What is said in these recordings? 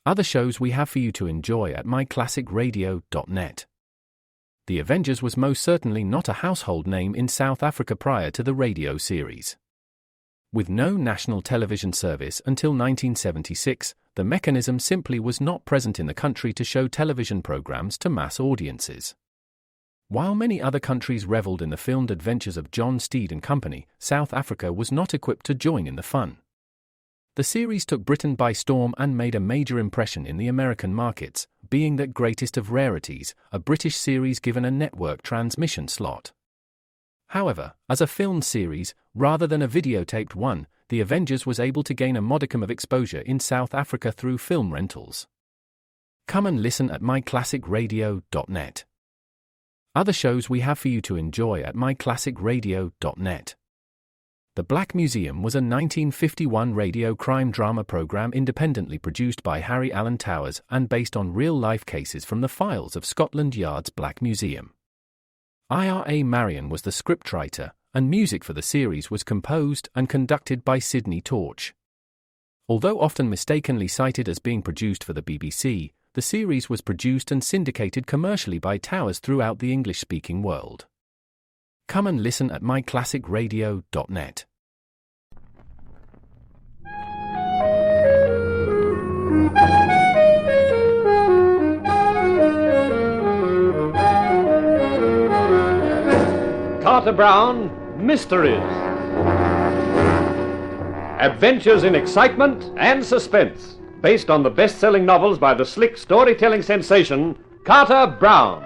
Other shows we have for you to enjoy at myclassicradio.net. The Avengers was most certainly not a household name in South Africa prior to the radio series. With no national television service until 1976, the mechanism simply was not present in the country to show television programs to mass audiences. While many other countries reveled in the filmed adventures of John Steed and company, South Africa was not equipped to join in the fun. The series took Britain by storm and made a major impression in the American markets, being that greatest of rarities, a British series given a network transmission slot. However, as a filmed series, rather than a videotaped one, The Avengers was able to gain a modicum of exposure in South Africa through film rentals. Come and listen at myclassicradio.net. Other shows we have for you to enjoy at myclassicradio.net. The Black Museum was a 1951 radio crime drama program independently produced by Harry Alan Towers and based on real-life cases from the files of Scotland Yard's Black Museum. Ira Marion was the scriptwriter, and music for the series was composed and conducted by Sidney Torch. Although often mistakenly cited as being produced for the BBC, the series was produced and syndicated commercially by Towers throughout the English-speaking world. Come and listen at myclassicradio.net. Carter Brown, Mysteries. Adventures in excitement and suspense, based on the best-selling novels by the slick storytelling sensation, Carter Brown.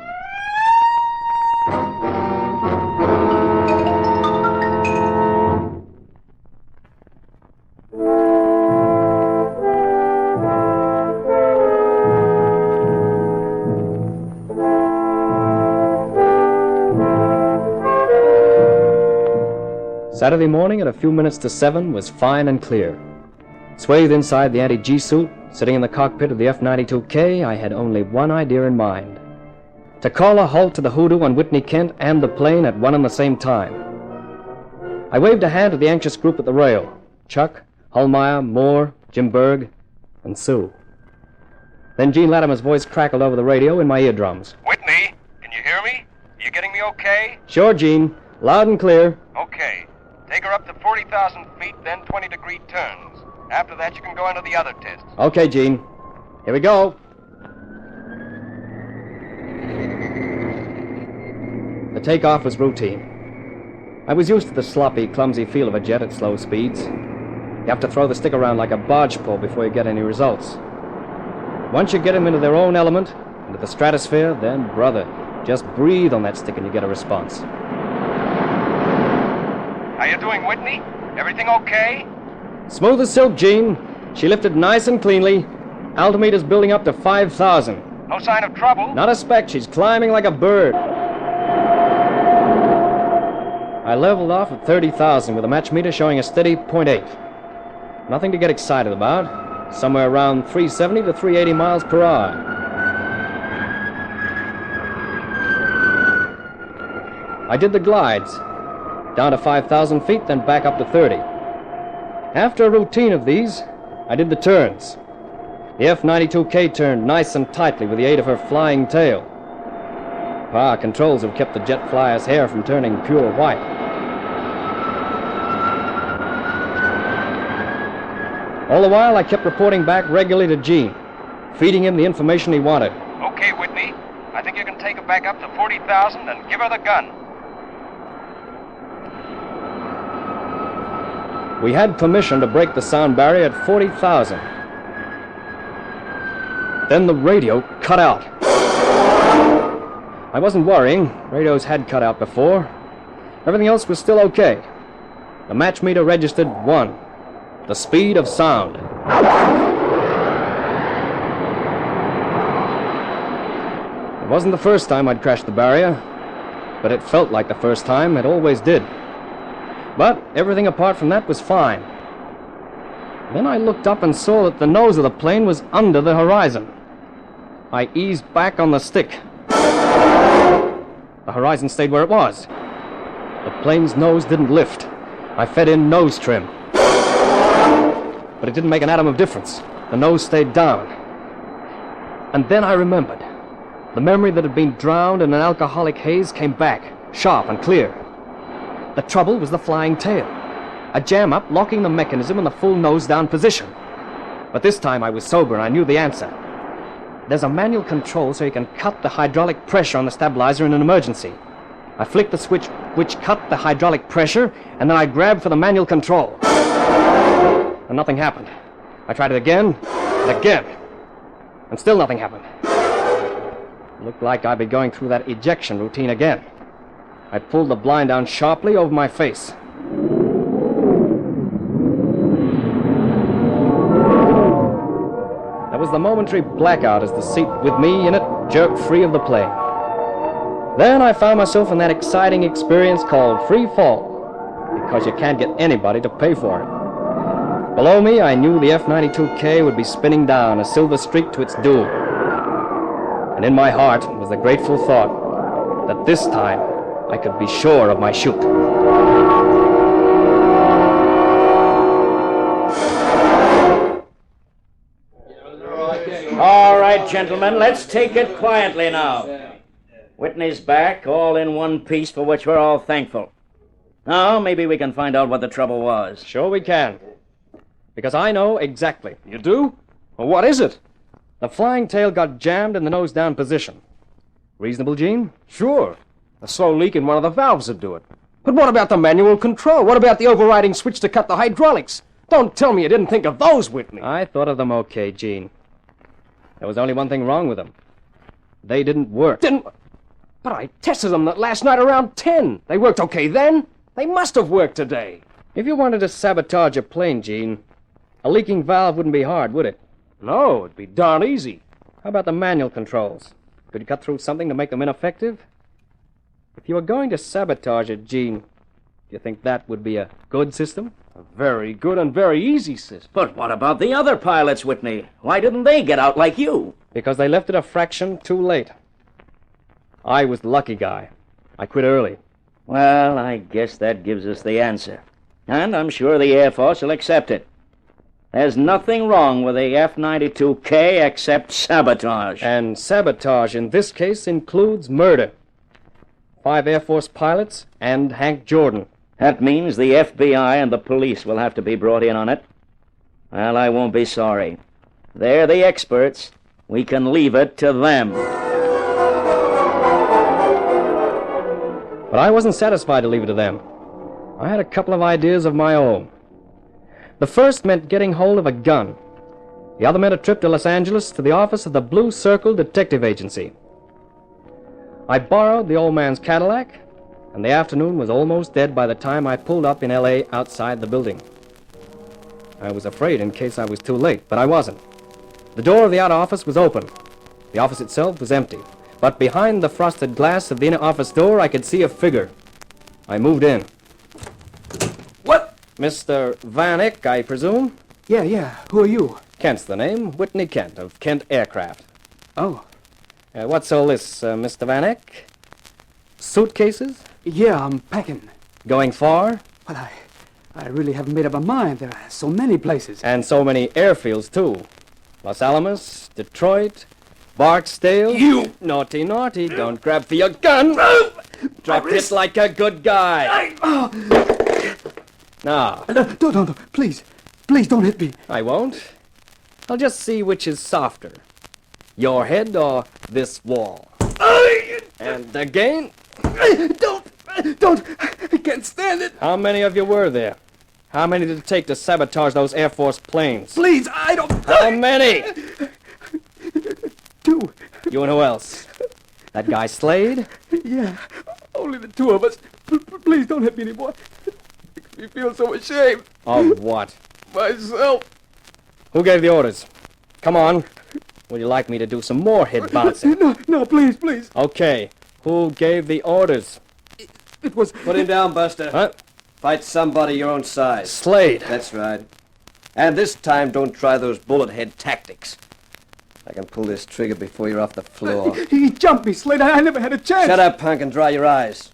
Saturday morning at a few minutes to 7 was fine and clear. Swathed inside the anti-G suit, sitting in the cockpit of the F-92K, I had only one idea in mind: to call a halt to the Hoodoo on Whitney Kent and the plane at one and the same time. I waved a hand to the anxious group at the rail: Chuck, Hullmeyer, Moore, Jim Berg, and Sue. Then Gene Latimer's voice crackled over the radio in my eardrums. Whitney, can you hear me? You getting me okay? Sure, Gene. Loud and clear. Okay. Take her up to 40,000 feet, then 20-degree turns. After that, you can go into the other tests. Okay, Gene. Here we go. The takeoff was routine. I was used to the sloppy, clumsy feel of a jet at slow speeds. You have to throw the stick around like a barge pole before you get any results. Once you get them into their own element, into the stratosphere, then, brother, just breathe on that stick and you get a response. How you doing, Whitney? Everything okay? Smooth as silk, Gene. She lifted nice and cleanly. Altimeter's building up to 5,000. No sign of trouble? Not a speck. She's climbing like a bird. I leveled off at 30,000 with a match meter showing a steady .8. Nothing to get excited about. Somewhere around 370 to 380 miles per hour. I did the glides. Down to 5,000 feet, then back up to 30. After a routine of these, I did the turns. The F-92K turned nice and tightly with the aid of her flying tail. Power controls have kept the jet flyer's hair from turning pure white. All the while, I kept reporting back regularly to Gene, feeding him the information he wanted. Okay, Whitney. I think you can take her back up to 40,000 and give her the gun. We had permission to break the sound barrier at 40,000. Then the radio cut out. I wasn't worrying. Radios had cut out before. Everything else was still okay. The match meter registered 1. The speed of sound. It wasn't the first time I'd crashed the barrier, but it felt like the first time. It always did. But everything apart from that was fine. Then I looked up and saw that the nose of the plane was under the horizon. I eased back on the stick. The horizon stayed where it was. The plane's nose didn't lift. I fed in nose trim. But it didn't make an atom of difference. The nose stayed down. And then I remembered. The memory that had been drowned in an alcoholic haze came back, sharp and clear. The trouble was the flying tail. A jam-up locking the mechanism in the full nose-down position. But this time I was sober and I knew the answer. There's a manual control so you can cut the hydraulic pressure on the stabilizer in an emergency. I flicked the switch which cut the hydraulic pressure, and then I grabbed for the manual control. And nothing happened. I tried it again, and again. And still nothing happened. It looked like I'd be going through that ejection routine again. I pulled the blind down sharply over my face. There was the momentary blackout as the seat with me in it jerked free of the plane. Then I found myself in that exciting experience called free fall, because you can't get anybody to pay for it. Below me, I knew the F-92K would be spinning down, a silver streak to its doom. And in my heart was the grateful thought that this time I could be sure of my chute. All right, gentlemen, let's take it quietly now. Whitney's back, all in one piece, for which we're all thankful. Now, maybe we can find out what the trouble was. Sure we can. Because I know exactly. You do? Well, what is it? The flying tail got jammed in the nose-down position. Reasonable, Gene? Sure. A slow leak in one of the valves would do it. But what about the manual control? What about the overriding switch to cut the hydraulics? Don't tell me you didn't think of those, Whitney. I thought of them okay, Gene. There was only one thing wrong with them. They didn't work. Didn't... But I tested them last night around 10. They worked okay then. They must have worked today. If you wanted to sabotage a plane, Gene, a leaking valve wouldn't be hard, would it? No, it'd be darn easy. How about the manual controls? Could you cut through something to make them ineffective? If you were going to sabotage it, Gene, do you think that would be a good system? A very good and very easy system. But what about the other pilots, Whitney? Why didn't they get out like you? Because they left it a fraction too late. I was the lucky guy. I quit early. Well, I guess that gives us the answer. And I'm sure the Air Force will accept it. There's nothing wrong with the F-92K except sabotage. And sabotage in this case includes murder. 5 Air Force pilots and Hank Jordan. That means the FBI and the police will have to be brought in on it. Well, I won't be sorry. They're the experts. We can leave it to them. But I wasn't satisfied to leave it to them. I had a couple of ideas of my own. The first meant getting hold of a gun. The other meant a trip to Los Angeles to the office of the Blue Circle Detective Agency. I borrowed the old man's Cadillac, and the afternoon was almost dead by the time I pulled up in L.A. outside the building. I was afraid in case I was too late, but I wasn't. The door of the outer office was open. The office itself was empty, but behind the frosted glass of the inner office door I could see a figure. I moved in. What? Mr. Vanek, I presume? Yeah. Who are you? Kent's the name. Whitney Kent of Kent Aircraft. Oh. What's all this, Mr. Vanek? Suitcases? Yeah, I'm packing. Going far? Well, I really haven't made up my mind. There are so many places. And so many airfields, too. Los Alamos, Detroit, Barksdale. You! Naughty. Don't grab for your gun. Drop it like a good guy. Now. Don't. Please don't hit me. I won't. I'll just see which is softer. Your head or this wall. And again. Don't. I can't stand it. How many of you were there? How many did it take to sabotage those Air Force planes? Please, I don't... How many? 2. You and who else? That guy Slade? Yeah, only the 2 of us. Please don't hit me anymore. It makes me feel so ashamed. Of what? Myself. Who gave the orders? Come on. Would you like me to do some more head bouncing? No, please. Okay. Who gave the orders? It was... Put him down, Buster. Huh? Fight somebody your own size. Slade. That's right. And this time, don't try those bullet head tactics. I can pull this trigger before you're off the floor. He jumped me, Slade. I never had a chance. Shut up, punk, and dry your eyes.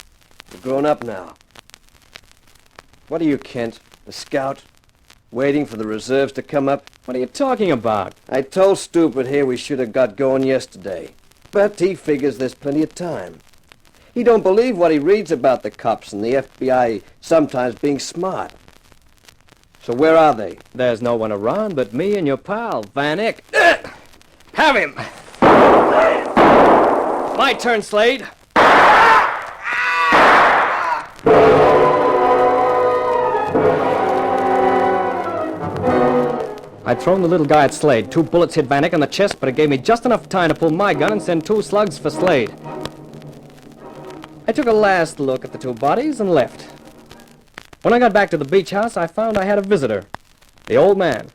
You're grown up now. What are you, Kent? A scout? waiting for the reserves to come up. What are you talking about? I told Stupid here we should have got going yesterday, but he figures there's plenty of time. He don't believe what he reads about the cops and the FBI sometimes being smart. So where are they? There's no one around but me and your pal, Van Eyck. Have him! My turn, Slade. I'd thrown the little guy at Slade. 2 bullets hit Van Eyck in the chest, but it gave me just enough time to pull my gun and send 2 slugs for Slade. I took a last look at the 2 bodies and left. When I got back to the beach house, I found I had a visitor. The old man.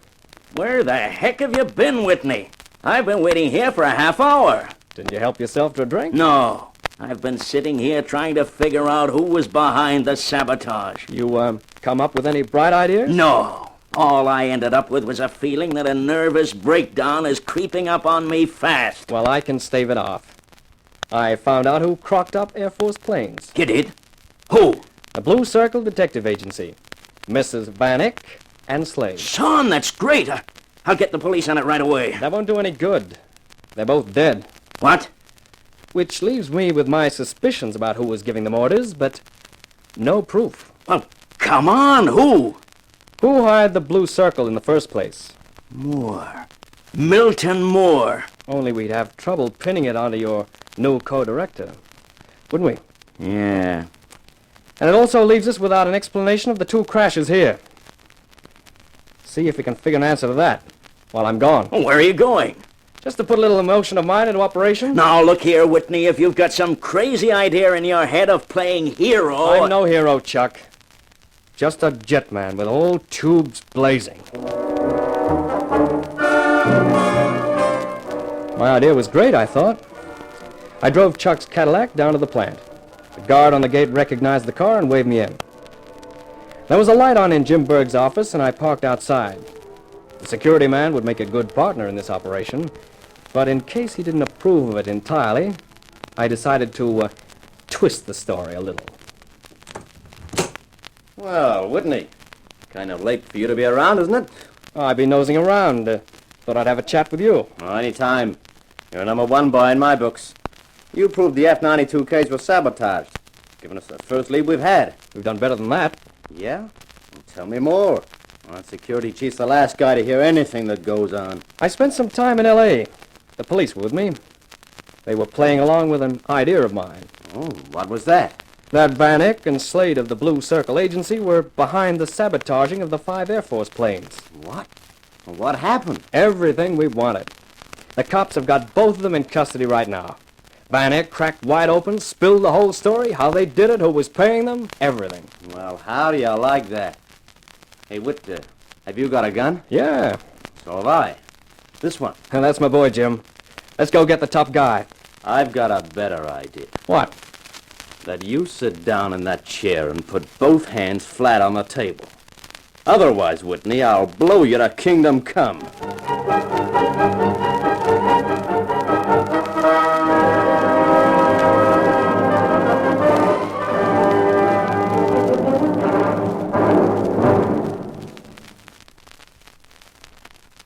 Where the heck have you been, Whitney? I've been waiting here for a half hour. Didn't you help yourself to a drink? No. I've been sitting here trying to figure out who was behind the sabotage. You, come up with any bright ideas? No. All I ended up with was a feeling that a nervous breakdown is creeping up on me fast. Well, I can stave it off. I found out who crocked up Air Force planes. You did? Who? The Blue Circle Detective Agency. Mrs. Van Eyck and Slade. Son, that's great. I'll get the police on it right away. That won't do any good. They're both dead. What? Which leaves me with my suspicions about who was giving them orders, but no proof. Well, come on, who? Who hired the Blue Circle in the first place? Moore. Milton Moore. Only we'd have trouble pinning it onto your new co-director, wouldn't we? Yeah. And it also leaves us without an explanation of the 2 crashes here. See if we can figure an answer to that while I'm gone. Well, where are you going? Just to put a little emotion of mine into operation. Now, look here, Whitney, if you've got some crazy idea in your head of playing hero... I'm no hero, Chuck. Just a jetman with old tubes blazing. My idea was great, I thought. I drove Chuck's Cadillac down to the plant. The guard on the gate recognized the car and waved me in. There was a light on in Jim Berg's office, and I parked outside. The security man would make a good partner in this operation, but in case he didn't approve of it entirely, I decided to twist the story a little. Well, Whitney, kind of late for you to be around, isn't it? Oh, I'd be nosing around. Thought I'd have a chat with you. Oh, any time. You're number 1 boy in my books. You proved the F-92Ks were sabotaged, giving us the first lead we've had. We've done better than that. Yeah? Well, tell me more. Our security chief's the last guy to hear anything that goes on. I spent some time in L.A. The police were with me. They were playing along with an idea of mine. Oh, what was that? That Van Eyck and Slade of the Blue Circle Agency were behind the sabotaging of the 5 Air Force planes. What? Well, what happened? Everything we wanted. The cops have got both of them in custody right now. Van Eyck cracked wide open, spilled the whole story, how they did it, who was paying them, everything. Well, how do you like that? Hey, Whit, have you got a gun? Yeah. So have I. This one. And that's my boy, Jim. Let's go get the top guy. I've got a better idea. What? That you sit down in that chair and put both hands flat on the table. Otherwise, Whitney, I'll blow you to kingdom come.